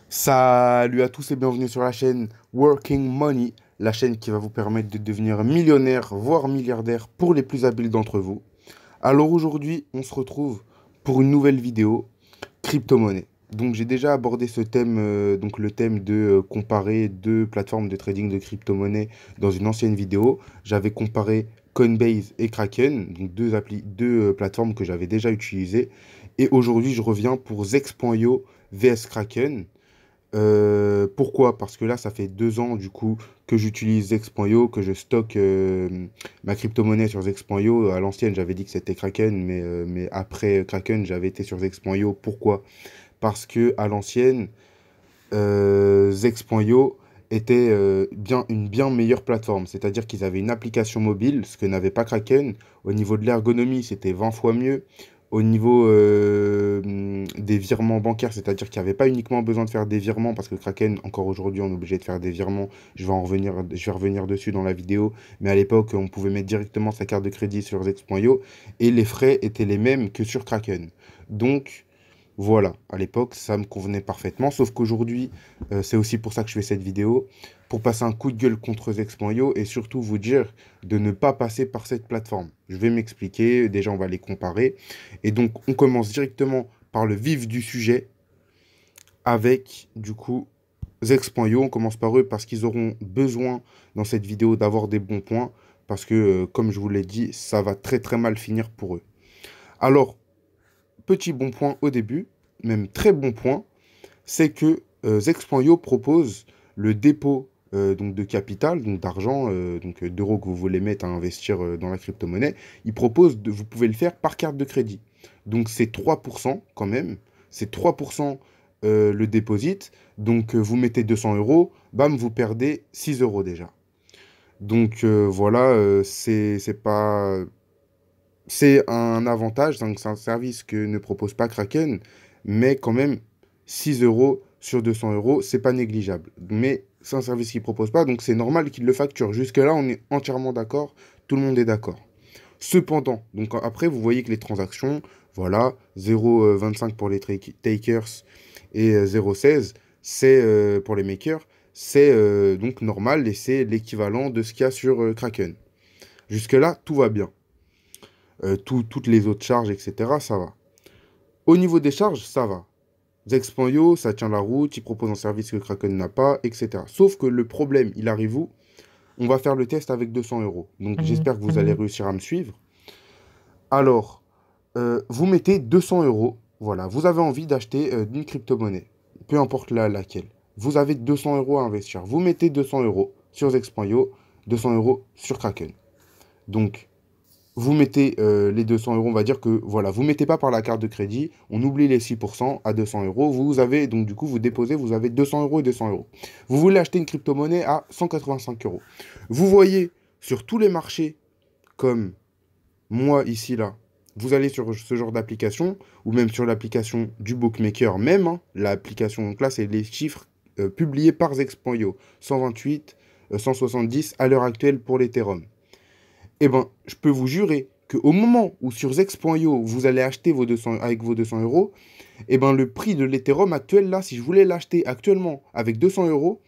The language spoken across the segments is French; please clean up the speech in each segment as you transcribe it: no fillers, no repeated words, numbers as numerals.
Salut à tous et bienvenue sur la chaîne Working Money, la chaîne qui va vous permettre de devenir millionnaire, voire milliardaire pour les plus habiles d'entre vous. Alors aujourd'hui, on se retrouve pour une nouvelle vidéo crypto-monnaie. Donc j'ai déjà abordé ce thème, donc le thème de comparer deux plateformes de trading de crypto-monnaie dans une ancienne vidéo. J'avais comparé Coinbase et Kraken, donc deux plateformes que j'avais déjà utilisées. Et aujourd'hui, je reviens pour Zex.io vs Kraken. Pourquoi? Parce que là, ça fait 2 ans du coup que j'utilise Zex.io, que je stocke ma crypto-monnaie sur Zex.io. À l'ancienne, j'avais dit que c'était Kraken, mais après Kraken, j'avais été sur Zex.io. Pourquoi? Parce que à l'ancienne, Zex.io était une bien meilleure plateforme. C'est-à-dire qu'ils avaient une application mobile, ce que n'avait pas Kraken. Au niveau de l'ergonomie, c'était 20 fois mieux. Au niveau des virements bancaires, c'est-à-dire qu'il n'y avait pas uniquement besoin de faire des virements, parce que Kraken, encore aujourd'hui, on est obligé de faire des virements. Je vais revenir dessus dans la vidéo. Mais à l'époque, on pouvait mettre directement sa carte de crédit sur Zex.io et les frais étaient les mêmes que sur Kraken. Donc, voilà, à l'époque, ça me convenait parfaitement, sauf qu'aujourd'hui, c'est aussi pour ça que je fais cette vidéo, pour passer un coup de gueule contre Zex.io et surtout vous dire de ne pas passer par cette plateforme. Je vais m'expliquer, déjà on va les comparer. Et donc, on commence directement par le vif du sujet avec, du coup, Zex.io. On commence par eux parce qu'ils auront besoin dans cette vidéo d'avoir des bons points, parce que, comme je vous l'ai dit, ça va très très mal finir pour eux. Alors, petit bon point au début, même très bon point, c'est que Zex.io propose le dépôt donc de capital, donc d'argent, d'euros que vous voulez mettre à investir dans la crypto-monnaie. Il propose vous pouvez le faire par carte de crédit. Donc c'est 3% quand même. C'est 3% le deposit. Donc vous mettez 200 euros, bam, vous perdez 6 euros déjà. Donc voilà, c'est pas c'est un avantage, donc c'est un service que ne propose pas Kraken, mais quand même, 6 euros sur 200 euros, c'est pas négligeable. Mais c'est un service qu'il ne propose pas, donc c'est normal qu'il le facture. Jusque-là, on est entièrement d'accord, tout le monde est d'accord. Cependant, donc après, vous voyez que les transactions, voilà, 0,25 pour les takers et 0,16, c'est pour les makers, c'est donc normal et c'est l'équivalent de ce qu'il y a sur Kraken. Jusque-là, tout va bien. Toutes les autres charges, etc., ça va. Au niveau des charges, ça va. Zex.io, ça tient la route, il propose un service que Kraken n'a pas, etc. Sauf que le problème, il arrive où? On va faire le test avec 200 euros. Donc j'espère que vous allez réussir à me suivre. Alors, vous mettez 200 euros. Voilà, vous avez envie d'acheter une crypto-monnaie, peu importe laquelle. Vous avez 200 euros à investir. Vous mettez 200 euros sur Zex.io, 200 euros sur Kraken. Donc, vous mettez les 200 euros, on va dire que, voilà, vous ne mettez pas par la carte de crédit, on oublie les 6% à 200 euros, vous avez, donc du coup, vous déposez, vous avez 200 euros et 200 euros. Vous voulez acheter une crypto-monnaie à 185 euros. Vous voyez sur tous les marchés, comme moi ici, là, vous allez sur ce genre d'application, ou même sur l'application du bookmaker même, hein, l'application, donc là, c'est les chiffres publiés par Zex.io, 128, 170 à l'heure actuelle pour l'Ethereum. Eh ben, je peux vous jurer qu'au moment où sur Zex.io, vous allez acheter vos 200, avec vos 200 euros, eh ben, le prix de l'Ethereum actuel, là, si je voulais l'acheter actuellement avec 200 euros,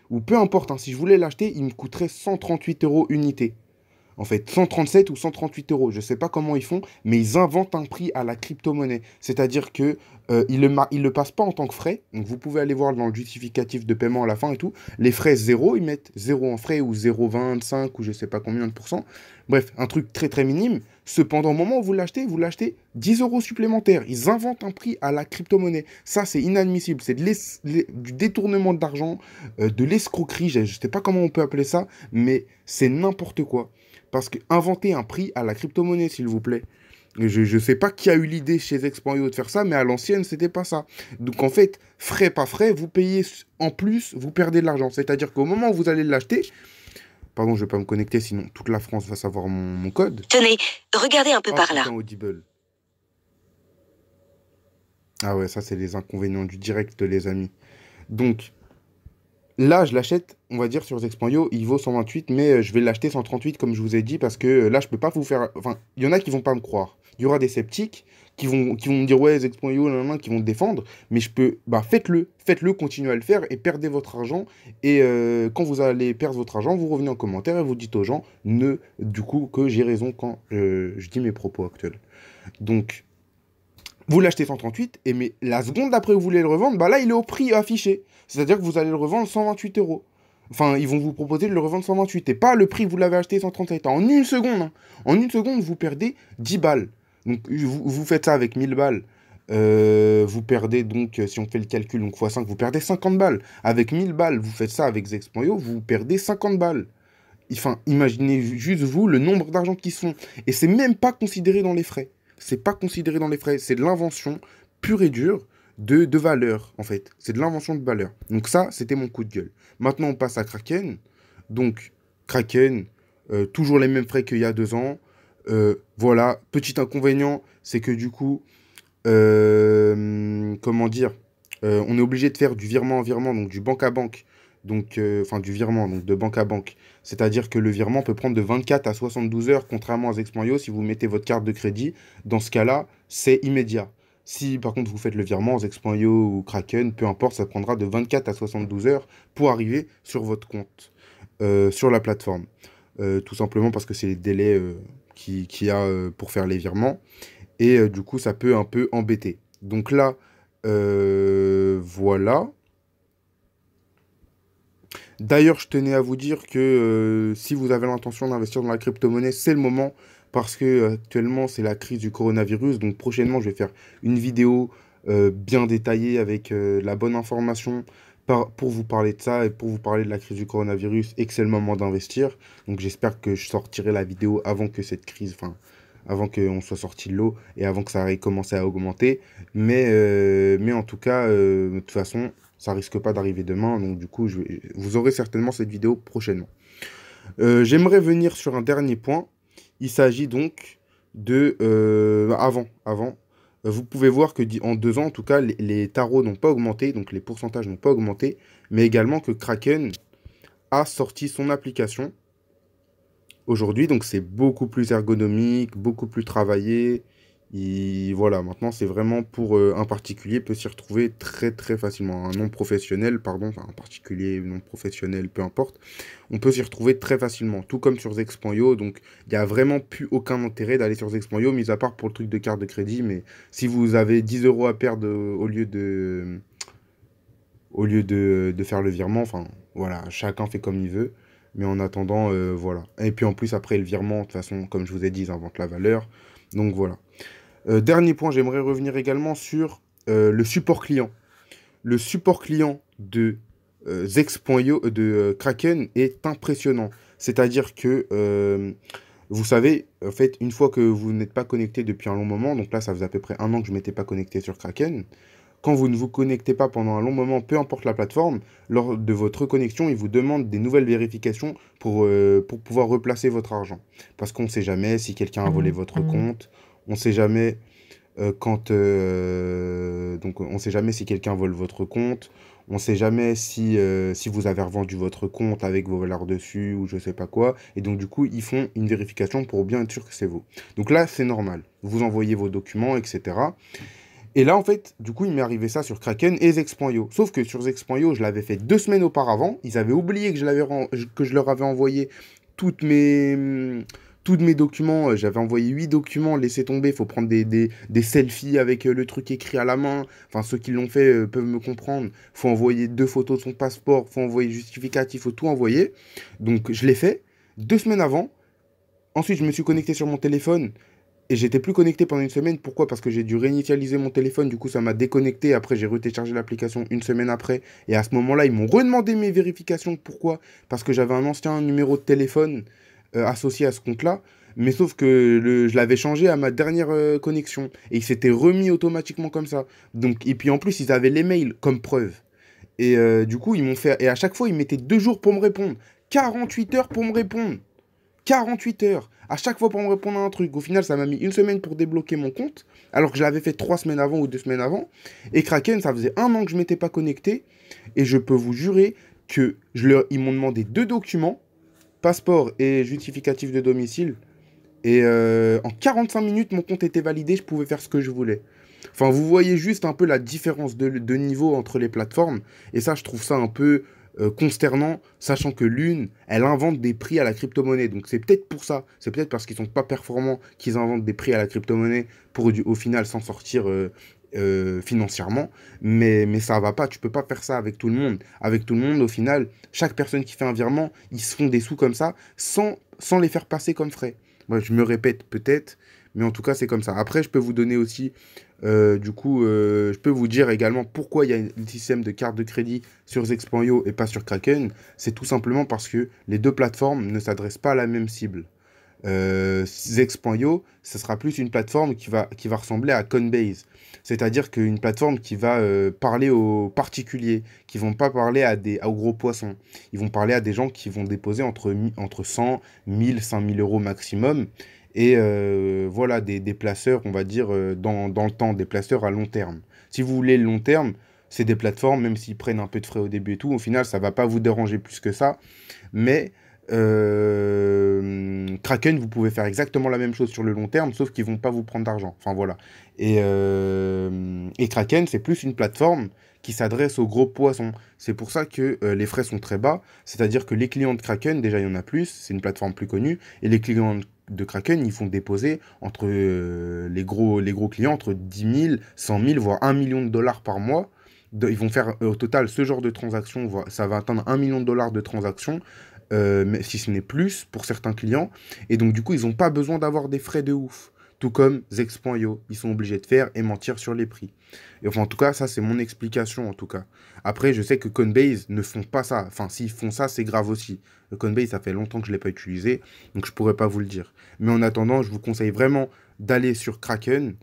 ou peu importe, hein, si je voulais l'acheter, il me coûterait 138 euros unité. En fait, 137 ou 138 euros. Je ne sais pas comment ils font, mais ils inventent un prix à la crypto-monnaie. C'est-à-dire que ils le passent pas en tant que frais. Donc, vous pouvez aller voir dans le justificatif de paiement à la fin et tout. Les frais zéro, ils mettent zéro en frais ou 0,25 ou je ne sais pas combien de pourcents. Bref, un truc très très minime. Cependant, au moment où vous l'achetez 10 euros supplémentaires. Ils inventent un prix à la crypto-monnaie. Ça, c'est inadmissible. C'est du détournement d'argent, de l'escroquerie. Je ne sais pas comment on peut appeler ça, mais c'est n'importe quoi. Parce que inventer un prix à la crypto-monnaie, s'il vous plaît. Je ne sais pas qui a eu l'idée chez Zex.io de faire ça, mais à l'ancienne, c'était pas ça. Donc en fait, frais pas frais, vous payez en plus, vous perdez de l'argent. C'est-à-dire qu'au moment où vous allez l'acheter, pardon, je vais pas me connecter, sinon toute la France va savoir mon code. Tenez, regardez un peu Oh par là. putain, Audible. Ah ouais, ça c'est les inconvénients du direct, les amis. Donc, là, je l'achète, on va dire, sur Zexpanyo, il vaut 128, mais je vais l'acheter 138, comme je vous ai dit, parce que là, je peux pas vous faire... Enfin, il y en a qui vont pas me croire. Il y aura des sceptiques qui vont me dire, ouais, Zexpoint.io, qui vont te défendre, mais faites-le, continuez à le faire et perdez votre argent. Et quand vous allez perdre votre argent, vous revenez en commentaire et vous dites aux gens, du coup, que j'ai raison quand je dis mes propos actuels. Donc, vous l'achetez 138, et mais la seconde d'après où vous voulez le revendre, bah là, il est au prix affiché. C'est-à-dire que vous allez le revendre 128 euros. Enfin, ils vont vous proposer de le revendre 128 et pas le prix que vous l'avez acheté 137. En une seconde, hein. En une seconde, vous perdez 10 balles. Donc, vous faites ça avec 1000 balles. Vous perdez donc, si on fait le calcul, donc x5, vous perdez 50 balles. Avec 1000 balles, vous faites ça avec Zexpoint.io, vous perdez 50 balles. Enfin, imaginez juste vous le nombre d'argent qui sont. Et c'est même pas considéré dans les frais. C'est pas considéré dans les frais. C'est de l'invention pure et dure de valeur, en fait. C'est de l'invention de valeur. Donc ça, c'était mon coup de gueule. Maintenant, on passe à Kraken. Donc, Kraken, toujours les mêmes frais qu'il y a 2 ans. Voilà. Petit inconvénient, c'est que du coup, comment dire, on est obligé de faire du virement en virement, donc du banque à banque. Donc, enfin, du virement, donc de banque à banque. C'est-à-dire que le virement peut prendre de 24 à 72 heures, contrairement à Zexpoint.io, si vous mettez votre carte de crédit. Dans ce cas-là, c'est immédiat. Si par contre vous faites le virement, Zexpoint.io ou Kraken, peu importe, ça prendra de 24 à 72 heures pour arriver sur votre compte, sur la plateforme. Tout simplement parce que c'est les délais qu'il y a pour faire les virements. Et du coup, ça peut un peu embêter. Donc là, voilà. D'ailleurs, je tenais à vous dire que si vous avez l'intention d'investir dans la crypto-monnaie, c'est le moment parce que actuellement, c'est la crise du coronavirus. Donc prochainement, je vais faire une vidéo bien détaillée avec la bonne information pour vous parler de ça et pour vous parler de la crise du coronavirus et que c'est le moment d'investir. Donc j'espère que je sortirai la vidéo avant que cette crise, enfin, avant qu'on soit sorti de l'eau et avant que ça ait commencé à augmenter. Mais en tout cas, de toute façon, ça risque pas d'arriver demain. Donc du coup, vous aurez certainement cette vidéo prochainement. J'aimerais venir sur un dernier point. Il s'agit donc de... avant. Vous pouvez voir que en 2 ans, en tout cas, les tarots n'ont pas augmenté, donc les pourcentages n'ont pas augmenté, mais également que Kraken a sorti son application aujourd'hui, donc c'est beaucoup plus ergonomique, beaucoup plus travaillé. Voilà, maintenant c'est vraiment pour un particulier peut s'y retrouver très très facilement. Un non professionnel, pardon, enfin un particulier non professionnel, peu importe, on peut s'y retrouver très facilement. Tout comme sur Zexpoint.io, donc il n'y a vraiment plus aucun intérêt d'aller sur Zexpoint.io, mis à part pour le truc de carte de crédit. Mais si vous avez 10 euros à perdre au lieu de faire le virement, enfin voilà, chacun fait comme il veut. Mais en attendant, voilà. Et puis en plus, après le virement, de toute façon, comme je vous ai dit, ils inventent la valeur. Donc voilà. Dernier point, j'aimerais revenir également sur le support client. Le support client de Zex.io, de Kraken est impressionnant. C'est-à-dire que, vous savez, en fait, une fois que vous n'êtes pas connecté depuis un long moment, donc là, ça faisait à peu près 1 an que je ne m'étais pas connecté sur Kraken. Quand vous ne vous connectez pas pendant un long moment, peu importe la plateforme, lors de votre connexion, il vous demande des nouvelles vérifications pour pouvoir replacer votre argent. Parce qu'on ne sait jamais si quelqu'un a volé votre compte, on ne sait jamais donc on ne sait jamais si quelqu'un vole votre compte, on ne sait jamais si vous avez revendu votre compte avec vos valeurs dessus ou je sais pas quoi. Et donc du coup, ils font une vérification pour bien être sûr que c'est vous. Donc là, c'est normal. Vous envoyez vos documents, etc. Et là, en fait, du coup, il m'est arrivé ça sur Kraken et Zex.io. Sauf que sur Zex.io, je l'avais fait 2 semaines auparavant. Ils avaient oublié que je leur avais envoyé toutes mes, tous mes documents. J'avais envoyé 8 documents, laissez tomber. Il faut prendre des selfies avec le truc écrit à la main. Enfin, ceux qui l'ont fait peuvent me comprendre. Il faut envoyer 2 photos de son passeport. Il faut envoyer justificatif. Il faut tout envoyer. Donc, je l'ai fait 2 semaines avant. Ensuite, je me suis connecté sur mon téléphone. Et j'étais plus connecté pendant une semaine. Pourquoi? Parce que j'ai dû réinitialiser mon téléphone. Du coup, ça m'a déconnecté. Après, j'ai retéléchargé l'application une semaine après. Et à ce moment-là, ils m'ont redemandé mes vérifications. Pourquoi? Parce que j'avais un ancien numéro de téléphone associé à ce compte-là. Mais sauf que je l'avais changé à ma dernière connexion. Et il s'était remis automatiquement comme ça. Donc, et puis en plus, ils avaient les mails comme preuve. Et du coup, ils m'ont fait... Et à chaque fois, ils mettaient 2 jours pour me répondre. 48 heures pour me répondre. 48 heures à chaque fois pour me répondre à un truc. Au final, ça m'a mis une semaine pour débloquer mon compte, alors que je l'avais fait 3 semaines avant ou 2 semaines avant. Et Kraken, ça faisait 1 an que je ne m'étais pas connecté. Et je peux vous jurer que ils m'ont demandé 2 documents, passeport et justificatif de domicile. Et en 45 minutes, mon compte était validé, je pouvais faire ce que je voulais. Enfin, vous voyez juste un peu la différence de niveau entre les plateformes. Et ça, je trouve ça un peu consternant, sachant que l'une, elle invente des prix à la crypto-monnaie. Donc c'est peut-être pour ça, c'est peut-être parce qu'ils sont pas performants qu'ils inventent des prix à la crypto-monnaie pour au final s'en sortir financièrement. Mais ça va pas, tu peux pas faire ça avec tout le monde. Avec tout le monde, au final, chaque personne qui fait un virement, ils se font des sous comme ça sans les faire passer comme frais. Moi, je me répète peut-être, mais en tout cas, c'est comme ça. Après, je peux vous donner aussi, je peux vous dire également pourquoi il y a un système de carte de crédit sur Zexpanyo et pas sur Kraken. C'est tout simplement parce que les deux plateformes ne s'adressent pas à la même cible. Zexpanyo, ce sera plus une plateforme qui va ressembler à Coinbase. C'est-à-dire qu'une plateforme qui va parler aux particuliers, qui vont pas parler aux gros poissons. Ils vont parler à des gens qui vont déposer entre 100, 1000, 5000 euros maximum. Et voilà, des placeurs, on va dire, dans le temps, des placeurs à long terme. Si vous voulez le long terme, c'est des plateformes, même s'ils prennent un peu de frais au début et tout, au final, ça va pas vous déranger plus que ça. Mais Kraken, vous pouvez faire exactement la même chose sur le long terme, sauf qu'ils vont pas vous prendre d'argent. Enfin voilà. Et Kraken, c'est plus une plateforme qui s'adresse aux gros poissons. C'est pour ça que les frais sont très bas. C'est-à-dire que les clients de Kraken, déjà, il y en a plus. C'est une plateforme plus connue. Et les clients de Kraken, ils font déposer entre les gros clients entre 10 000, 100 000, voire 1 million de dollars par mois. Ils vont faire au total ce genre de transactions. Ça va atteindre 1 million de dollars de transactions mais si ce n'est plus pour certains clients. Et donc, du coup, ils n'ont pas besoin d'avoir des frais de ouf. Tout comme Zex.io, ils sont obligés de faire et mentir sur les prix. Et enfin, en tout cas, ça, c'est mon explication, en tout cas. Après, je sais que Coinbase ne font pas ça. Enfin, s'ils font ça, c'est grave aussi. Le Coinbase, ça fait longtemps que je ne l'ai pas utilisé, donc je ne pourrais pas vous le dire. Mais en attendant, je vous conseille vraiment d'aller sur Kraken.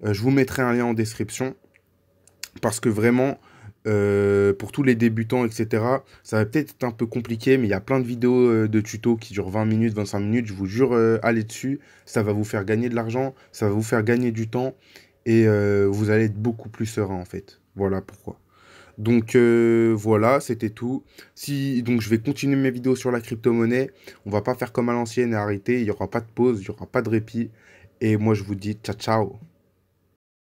Je vous mettrai un lien en description. Parce que vraiment, pour tous les débutants, etc., ça va peut-être être un peu compliqué, mais il y a plein de vidéos de tutos qui durent 20 minutes, 25 minutes. Je vous jure, allez dessus. Ça va vous faire gagner de l'argent, ça va vous faire gagner du temps, et vous allez être beaucoup plus serein, en fait. Voilà pourquoi. Donc voilà, c'était tout. Donc je vais continuer mes vidéos sur la crypto-monnaie. On va pas faire comme à l'ancienne et arrêter. Il n'y aura pas de pause, il n'y aura pas de répit. Et moi, je vous dis ciao, ciao.